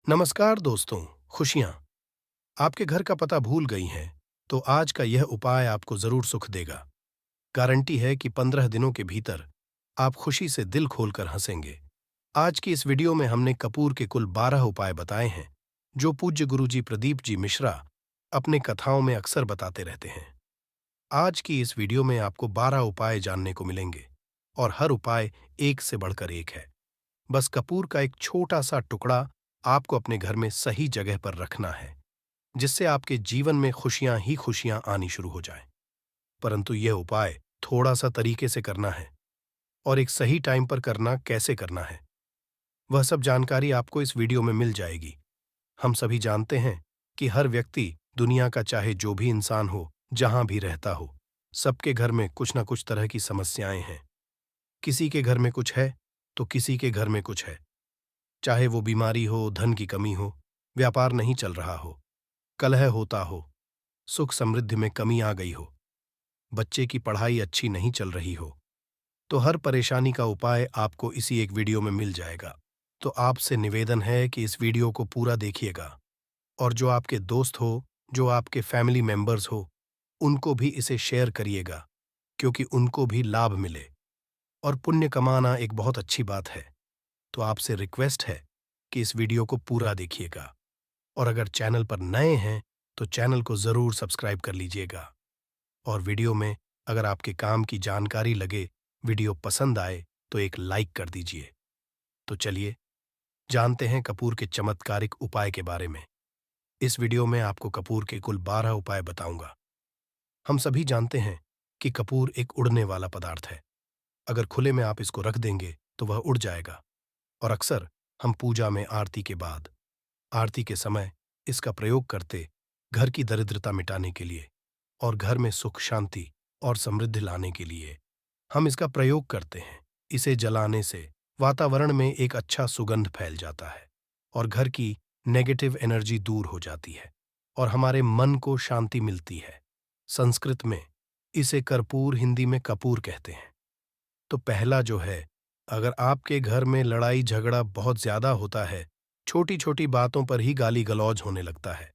नमस्कार दोस्तों। खुशियाँ आपके घर का पता भूल गई हैं, तो आज का यह उपाय आपको जरूर सुख देगा। गारंटी है कि 15 दिनों के भीतर आप खुशी से दिल खोलकर हंसेंगे। आज की इस वीडियो में हमने कपूर के कुल 12 उपाय बताए हैं, जो पूज्य गुरुजी प्रदीप जी मिश्रा अपने कथाओं में अक्सर बताते रहते हैं। आज की इस वीडियो में आपको 12 उपाय जानने को मिलेंगे, और हर उपाय एक से बढ़कर एक है। बस कपूर का एक छोटा सा टुकड़ा आपको अपने घर में सही जगह पर रखना है, जिससे आपके जीवन में खुशियां ही खुशियां आनी शुरू हो जाएं। परंतु यह उपाय थोड़ा सा तरीके से करना है, और एक सही टाइम पर करना कैसे करना है, वह सब जानकारी आपको इस वीडियो में मिल जाएगी। हम सभी जानते हैं कि हर व्यक्ति, दुनिया का चाहे जो भी इंसान हो, जहां भी रहता हो, सबके घर में कुछ ना कुछ तरह की समस्याएं हैं। किसी के घर में कुछ है, तो किसी के घर में कुछ है। चाहे वो बीमारी हो, धन की कमी हो, व्यापार नहीं चल रहा हो, कलह होता हो, सुख समृद्धि में कमी आ गई हो, बच्चे की पढ़ाई अच्छी नहीं चल रही हो, तो हर परेशानी का उपाय आपको इसी एक वीडियो में मिल जाएगा। तो आपसे निवेदन है कि इस वीडियो को पूरा देखिएगा, और जो आपके दोस्त हो, जो आपके फैमिली मेंबर्स हो, उनको भी इसे शेयर करिएगा, क्योंकि उनको भी लाभ मिले। और पुण्य कमाना एक बहुत अच्छी बात है, तो आपसे रिक्वेस्ट है कि इस वीडियो को पूरा देखिएगा। और अगर चैनल पर नए हैं, तो चैनल को जरूर सब्सक्राइब कर लीजिएगा। और वीडियो में अगर आपके काम की जानकारी लगे, वीडियो पसंद आए, तो एक लाइक कर दीजिए। तो चलिए जानते हैं कपूर के चमत्कारिक उपाय के बारे में। इस वीडियो में आपको कपूर के कुल 12 उपाय बताऊंगा। हम सभी जानते हैं कि कपूर एक उड़ने वाला पदार्थ है। अगर खुले में आप इसको रख देंगे तो वह उड़ जाएगा। और अक्सर हम पूजा में आरती के बाद, आरती के समय इसका प्रयोग करते, घर की दरिद्रता मिटाने के लिए और घर में सुख शांति और समृद्धि लाने के लिए हम इसका प्रयोग करते हैं। इसे जलाने से वातावरण में एक अच्छा सुगंध फैल जाता है, और घर की नेगेटिव एनर्जी दूर हो जाती है, और हमारे मन को शांति मिलती है। संस्कृत में इसे कर्पूर, हिंदी में कपूर कहते हैं। तो पहला जो है, अगर आपके घर में लड़ाई झगड़ा बहुत ज्यादा होता है, छोटी छोटी बातों पर ही गाली गलौज होने लगता है,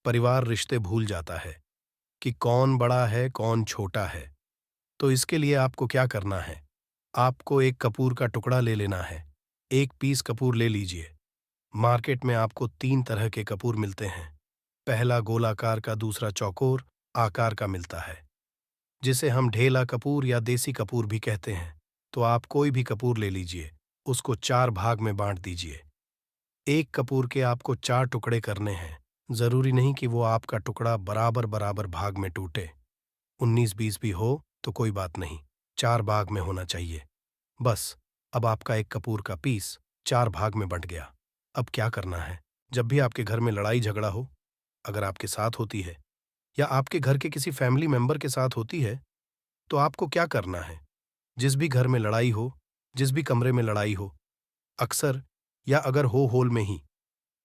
परिवार रिश्ते भूल जाता है कि कौन बड़ा है कौन छोटा है, तो इसके लिए आपको क्या करना है? आपको एक कपूर का टुकड़ा ले लेना है। एक पीस कपूर ले लीजिए। मार्केट में आपको 3 तरह के कपूर मिलते हैं। पहला गोलाकार का, दूसरा चौकोर आकार का मिलता है, जिसे हम ढेला कपूर या देसी कपूर भी कहते हैं। तो आप कोई भी कपूर ले लीजिए, उसको 4 भाग में बांट दीजिए। एक कपूर के आपको 4 टुकड़े करने हैं। जरूरी नहीं कि वो आपका टुकड़ा बराबर बराबर भाग में टूटे। 19-20 भी हो तो कोई बात नहीं, 4 भाग में होना चाहिए। बस, अब आपका एक कपूर का पीस 4 भाग में बंट गया। अब क्या करना है? जब भी आपके घर में लड़ाई झगड़ा हो, अगर आपके साथ होती है या आपके घर के किसी फैमिली मेंबर के साथ होती है, तो आपको क्या करना है? जिस भी घर में लड़ाई हो, जिस भी कमरे में लड़ाई हो, अक्सर या अगर हो हॉल में ही,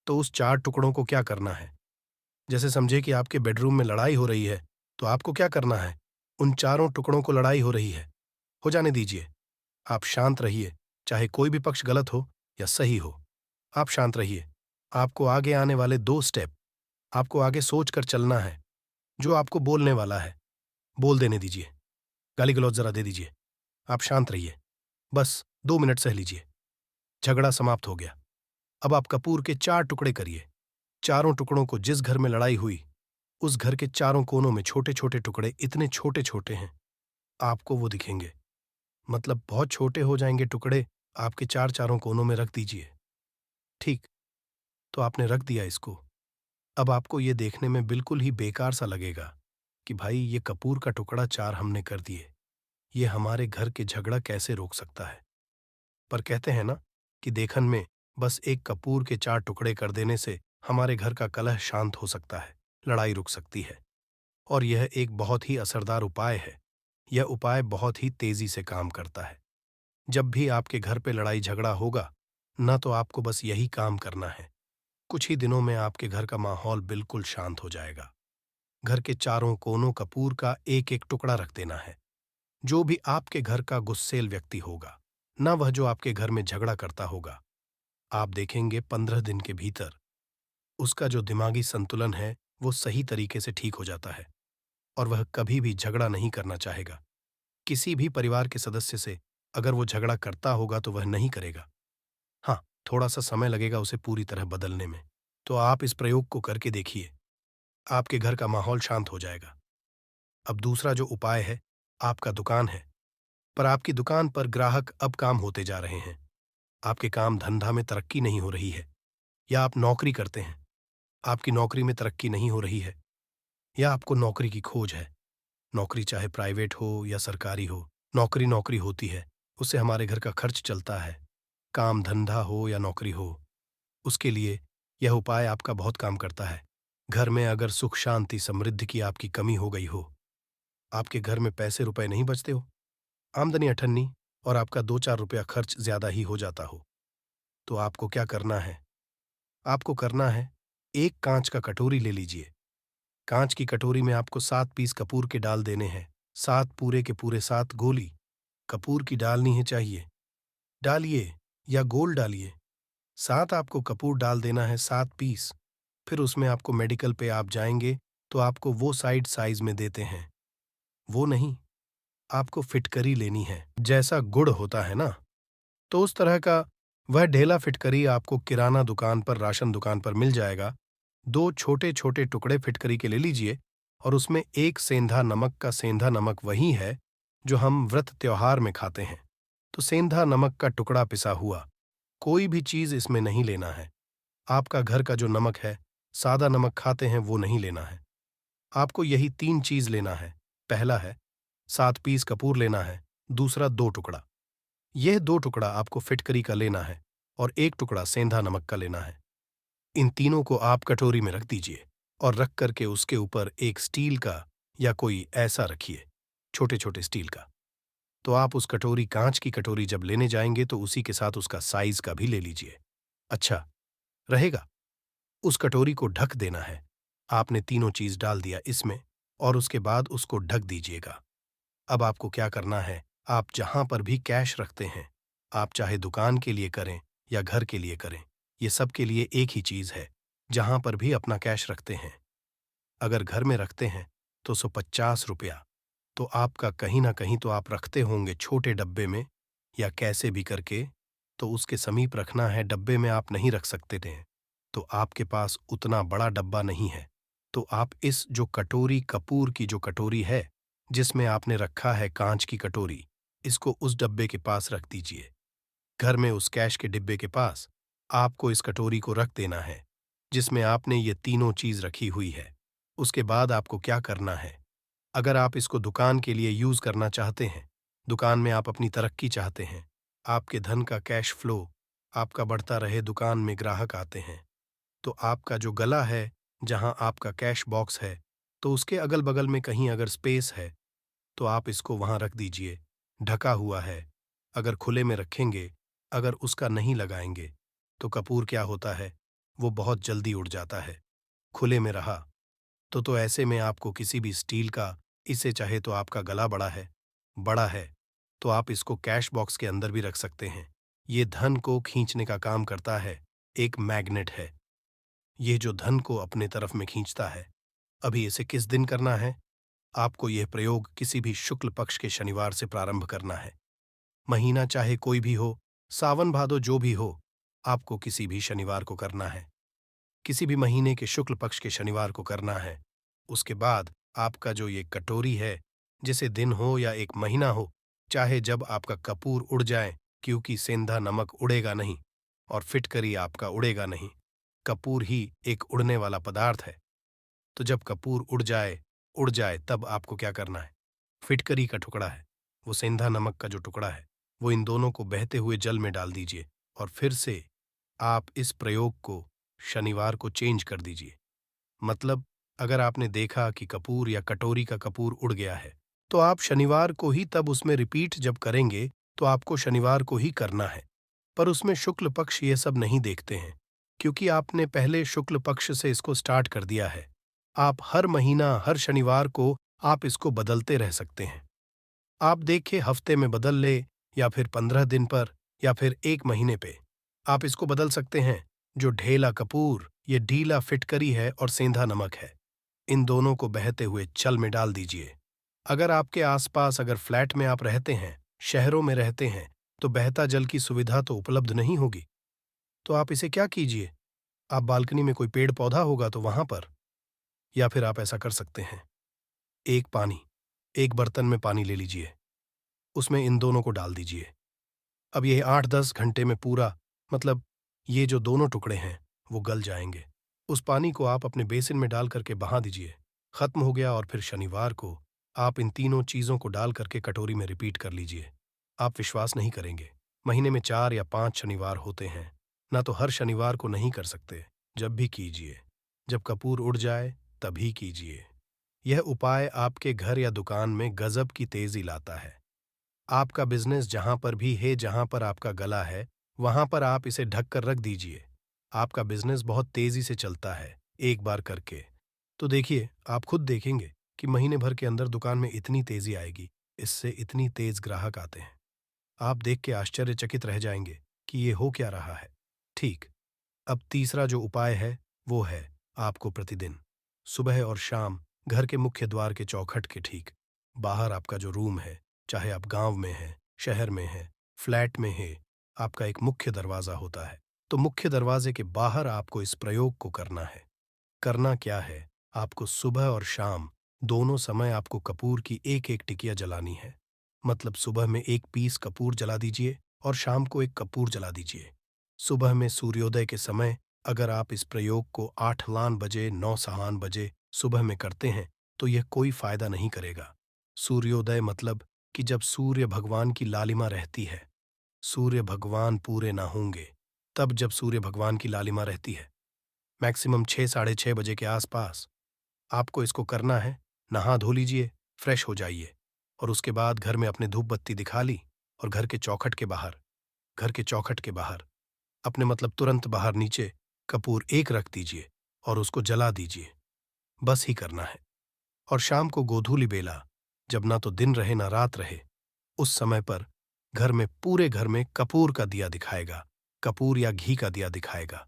तो उस 4 टुकड़ों को क्या करना है? जैसे समझे कि आपके बेडरूम में लड़ाई हो रही है, तो आपको क्या करना है? उन चारों टुकड़ों को लड़ाई हो रही है, हो जाने दीजिए। आप शांत रहिए, चाहे कोई भी पक्ष गलत हो या सही हो। आप शांत रहिए। आपको आगे आने वाले 2 स्टेप आपको आगे सोच कर चलना है। जो आपको बोलने वाला है, बोल देने दीजिए। गाली गलौज जरा दे दीजिए। आप शांत रहिए। बस 2 मिनट सह लीजिए। झगड़ा समाप्त हो गया। अब आप कपूर के 4 टुकड़े करिए। चारों टुकड़ों को जिस घर में लड़ाई हुई, उस घर के चारों कोनों में छोटे छोटे टुकड़े, इतने छोटे छोटे हैं, आपको वो दिखेंगे। मतलब बहुत छोटे हो जाएंगे टुकड़े। आपके चारों कोनों में रख दीजिए। ठीक, तो आपने रख दिया इसको। अब आपको ये देखने में बिल्कुल ही बेकार सा लगेगा कि भाई, ये कपूर का टुकड़ा 4 हमने कर दिए, ये हमारे घर के झगड़ा कैसे रोक सकता है? पर कहते हैं ना कि देखन में बस एक कपूर के 4 टुकड़े कर देने से हमारे घर का कलह शांत हो सकता है, लड़ाई रुक सकती है। और यह एक बहुत ही असरदार उपाय है। यह उपाय बहुत ही तेजी से काम करता है। जब भी आपके घर पे लड़ाई झगड़ा होगा, ना, तो आपको बस यही काम करना है। कुछ ही दिनों में आपके घर का माहौल बिल्कुल शांत हो जाएगा। घर के चारों कोनों कपूर का एक एक टुकड़ा रख देना है। जो भी आपके घर का गुस्सैल व्यक्ति होगा, ना वह जो आपके घर में झगड़ा करता होगा, आप देखेंगे 15 दिन के भीतर उसका जो दिमागी संतुलन है वो सही तरीके से ठीक हो जाता है और वह कभी भी झगड़ा नहीं करना चाहेगा। किसी भी परिवार के सदस्य से अगर वो झगड़ा करता होगा तो वह नहीं करेगा। हाँ, थोड़ा सा समय लगेगा उसे पूरी तरह बदलने में। तो आप इस प्रयोग को करके देखिए, आपके घर का माहौल शांत हो जाएगा। अब दूसरा जो उपाय है, आपका दुकान है, पर आपकी दुकान पर ग्राहक अब काम होते जा रहे हैं। आपके काम धंधा में तरक्की नहीं हो रही है, या आप नौकरी करते हैं, आपकी नौकरी में तरक्की नहीं हो रही है, या आपको नौकरी की खोज है। नौकरी चाहे प्राइवेट हो या सरकारी हो, नौकरी नौकरी होती है, उससे हमारे घर का खर्च चलता है। काम धंधा हो या नौकरी हो, उसके लिए यह उपाय आपका बहुत काम करता है। घर में अगर सुख शांति समृद्धि की आपकी कमी हो गई हो, आपके घर में पैसे रुपए नहीं बचते हो, आमदनी अठन्नी और आपका 2-4 रुपया खर्च ज्यादा ही हो जाता हो, तो आपको क्या करना है? आपको करना है, एक कांच का कटोरी ले लीजिए। कांच की कटोरी में आपको 7 पीस कपूर के डाल देने हैं। 7 पूरे के पूरे 7 गोली कपूर की डालनी है चाहिए। डालिए या गोल डालिए। 7 आपको कपूर डाल देना है, 7 पीस। फिर उसमें आपको मेडिकल पे आप जाएंगे तो आपको वो साइड साइज में देते हैं। वो नहीं, आपको फिटकरी लेनी है। जैसा गुड़ होता है ना, तो उस तरह का वह ढेला फिटकरी आपको किराना दुकान पर, राशन दुकान पर मिल जाएगा। 2 छोटे छोटे टुकड़े फिटकरी के ले लीजिए और उसमें एक सेंधा नमक का, सेंधा नमक वही है जो हम व्रत त्योहार में खाते हैं, तो सेंधा नमक का टुकड़ा पिसा हुआ। कोई भी चीज इसमें नहीं लेना है। आपका घर का जो नमक है, सादा नमक खाते हैं, वो नहीं लेना है। आपको यही 3 चीज लेना है। पहला है 7 पीस कपूर लेना है, दूसरा 2 टुकड़ा। यह 2 टुकड़ा आपको फिटकरी का लेना है और 1 टुकड़ा सेंधा नमक का लेना है। इन तीनों को आप कटोरी में रख दीजिए और रख करके उसके ऊपर एक स्टील का या कोई ऐसा रखिए, छोटे छोटे स्टील का। तो आप उस कटोरी, कांच की कटोरी जब लेने जाएंगे तो उसी के साथ उसका साइज का भी ले लीजिए। अच्छा रहेगा। उस कटोरी को ढक देना है। आपने तीनों चीज डाल दिया इसमें और उसके बाद उसको ढक दीजिएगा। अब आपको क्या करना है, आप जहां पर भी कैश रखते हैं, आप चाहे दुकान के लिए करें या घर के लिए करें, ये सब के लिए एक ही चीज है। जहां पर भी अपना कैश रखते हैं, अगर घर में रखते हैं तो 150 रुपया तो आपका कहीं ना कहीं तो आप रखते होंगे छोटे डब्बे में या कैसे भी करके, तो उसके समीप रखना है। डब्बे में आप नहीं रख सकते थे, तो आपके पास उतना बड़ा डब्बा नहीं है, तो आप इस जो कटोरी, कपूर की जो कटोरी है जिसमें आपने रखा है कांच की कटोरी, इसको उस डब्बे के पास रख दीजिए। घर में उस कैश के डिब्बे के पास आपको इस कटोरी को रख देना है जिसमें आपने ये तीनों चीज रखी हुई है। उसके बाद आपको क्या करना है, अगर आप इसको दुकान के लिए यूज करना चाहते हैं, दुकान में आप अपनी तरक्की चाहते हैं, आपके धन का कैश फ्लो आपका बढ़ता रहे, दुकान में ग्राहक आते हैं, तो आपका जो गला है, जहां आपका कैश बॉक्स है, तो उसके अगल बगल में कहीं अगर स्पेस है तो आप इसको वहां रख दीजिए। ढका हुआ है, अगर खुले में रखेंगे, अगर उसका नहीं लगाएंगे, तो कपूर क्या होता है, वो बहुत जल्दी उड़ जाता है। खुले में रहा तो ऐसे में आपको किसी भी स्टील का, इसे चाहे तो आपका गला बड़ा है तो आप इसको कैश बॉक्स के अंदर भी रख सकते हैं। ये धन को खींचने का काम करता है, एक मैग्नेट है। ये जो धन को अपने तरफ में खींचता है। अभी इसे किस दिन करना है? आपको यह प्रयोग किसी भी शुक्ल पक्ष के शनिवार से प्रारंभ करना है। महीना चाहे कोई भी हो, सावन भादो जो भी हो, आपको किसी भी शनिवार को करना है। किसी भी महीने के शुक्ल पक्ष के शनिवार को करना है। उसके बाद आपका जो ये कटोरी है, जिसे दिन हो या एक महीना हो, चाहे जब आपका कपूर उड़ जाए, क्योंकि सेंधा नमक उड़ेगा नहीं और फिटकरी आपका उड़ेगा नहीं। कपूर ही एक उड़ने वाला पदार्थ है। तो जब कपूर उड़ जाए तब आपको क्या करना है, फिटकरी का टुकड़ा है, वो सेंधा नमक का जो टुकड़ा है, वो इन दोनों को बहते हुए जल में डाल दीजिए और फिर से आप इस प्रयोग को शनिवार को चेंज कर दीजिए। मतलब अगर आपने देखा कि कपूर या कटोरी का कपूर उड़ गया है, तो आप शनिवार को ही तब उसमें रिपीट जब करेंगे तो आपको शनिवार को ही करना है। पर उसमें शुक्ल पक्ष ये सब नहीं देखते हैं, क्योंकि आपने पहले शुक्ल पक्ष से इसको स्टार्ट कर दिया है। आप हर महीना, हर शनिवार को आप इसको बदलते रह सकते हैं। आप देखिए, हफ्ते में बदल ले या फिर 15 दिन पर या फिर 1 महीने पे आप इसको बदल सकते हैं। जो ढेला कपूर ये ढीला फिटकरी है और सेंधा नमक है। इन दोनों को बहते हुए जल में डाल दीजिए। अगर आपके आसपास अगर फ्लैट में आप रहते हैं, शहरों में रहते हैं, तो बहता जल की सुविधा तो उपलब्ध नहीं होगी। तो आप इसे क्या कीजिए, आप बालकनी में कोई पेड़ पौधा होगा तो वहां पर, या फिर आप ऐसा कर सकते हैं, एक बर्तन में पानी ले लीजिए, उसमें इन दोनों को डाल दीजिए। अब ये 8-10 घंटे में पूरा, मतलब ये जो दोनों टुकड़े हैं वो गल जाएंगे। उस पानी को आप अपने बेसिन में डाल करके बहा दीजिए। खत्म हो गया, और फिर शनिवार को आप इन तीनों चीजों को डाल करके कटोरी में रिपीट कर लीजिए। आप विश्वास नहीं करेंगे, महीने में 4 या 5 शनिवार होते हैं। ना तो हर शनिवार को नहीं कर सकते, जब भी कीजिए। जब कपूर उड़ जाए तभी कीजिए। यह उपाय आपके घर या दुकान में गजब की तेजी लाता है। आपका बिजनेस जहां पर भी है, जहां पर आपका गला है, वहां पर आप इसे ढक कर रख दीजिए। आपका बिजनेस बहुत तेजी से चलता है एक बार करके। तो देखिए, आप खुद देखेंगे कि महीने भर के अंदर दुकान में इतनी तेजी आएगी, इससे इतनी तेज ग्राहक आते हैं। आप देख के आश्चर्यचकित रह जाएंगे कि ये हो क्या रहा है। ठीक। अब तीसरा जो उपाय है वो है, आपको प्रतिदिन सुबह और शाम घर के मुख्य द्वार के चौखट के ठीक बाहर आपका जो रूम है, चाहे आप गांव में हैं, शहर में हैं, फ्लैट में हैं, आपका एक मुख्य दरवाजा होता है। तो मुख्य दरवाजे के बाहर आपको इस प्रयोग को करना है। करना क्या है, आपको सुबह और शाम दोनों समय आपको कपूर की एक एक टिकिया जलानी है। मतलब सुबह में एक पीस कपूर जला दीजिए और शाम को एक कपूर जला दीजिए। सुबह में सूर्योदय के समय अगर आप इस प्रयोग को 8 बजे 9 बजे सुबह में करते हैं तो यह कोई फायदा नहीं करेगा। सूर्योदय मतलब कि जब सूर्य भगवान की लालिमा रहती है, सूर्य भगवान पूरे ना होंगे, तब जब सूर्य भगवान की लालिमा रहती है, मैक्सिमम 6 साढ़े 6 बजे के आसपास आपको इसको करना है। नहा धो लीजिए, फ्रेश हो जाइए, और उसके बाद घर में अपने धूप बत्ती दिखा ली, और घर के चौखट के बाहर अपने मतलब तुरंत बाहर नीचे कपूर एक रख दीजिए और उसको जला दीजिए। बस ही करना है। और शाम को गोधूली बेला, जब ना तो दिन रहे ना रात रहे, उस समय पर पूरे घर में कपूर का दिया दिखाएगा, कपूर या घी का दिया दिखाएगा।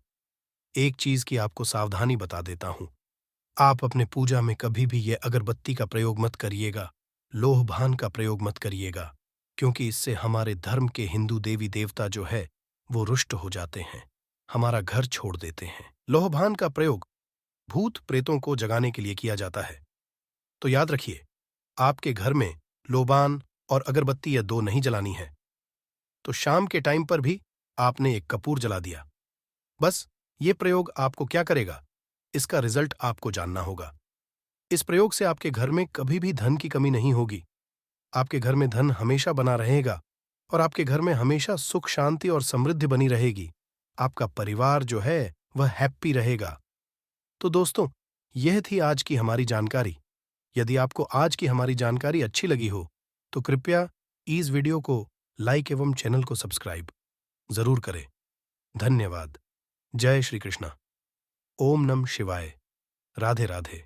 एक चीज की आपको सावधानी बता देता हूं, आप अपने पूजा में कभी भी यह अगरबत्ती का प्रयोग मत करिएगा, लोहभान का प्रयोग मत करिएगा, क्योंकि इससे हमारे धर्म के हिंदू देवी देवता जो है वो रुष्ट हो जाते हैं, हमारा घर छोड़ देते हैं। लोहभान का प्रयोग भूत प्रेतों को जगाने के लिए किया जाता है। तो याद रखिए, आपके घर में लोबान और अगरबत्ती या दो नहीं जलानी है। तो शाम के टाइम पर भी आपने एक कपूर जला दिया। बस ये प्रयोग आपको क्या करेगा, इसका रिजल्ट आपको जानना होगा। इस प्रयोग से आपके घर में कभी भी धन की कमी नहीं होगी। आपके घर में धन हमेशा बना रहेगा, और आपके घर में हमेशा सुख शांति और समृद्धि बनी रहेगी। आपका परिवार जो है वह हैप्पी रहेगा। तो दोस्तों, यह थी आज की हमारी जानकारी। यदि आपको आज की हमारी जानकारी अच्छी लगी हो तो कृपया इस वीडियो को लाइक एवं चैनल को सब्सक्राइब जरूर करें। धन्यवाद। जय श्री कृष्णा। ओम नमः शिवाय। राधे राधे।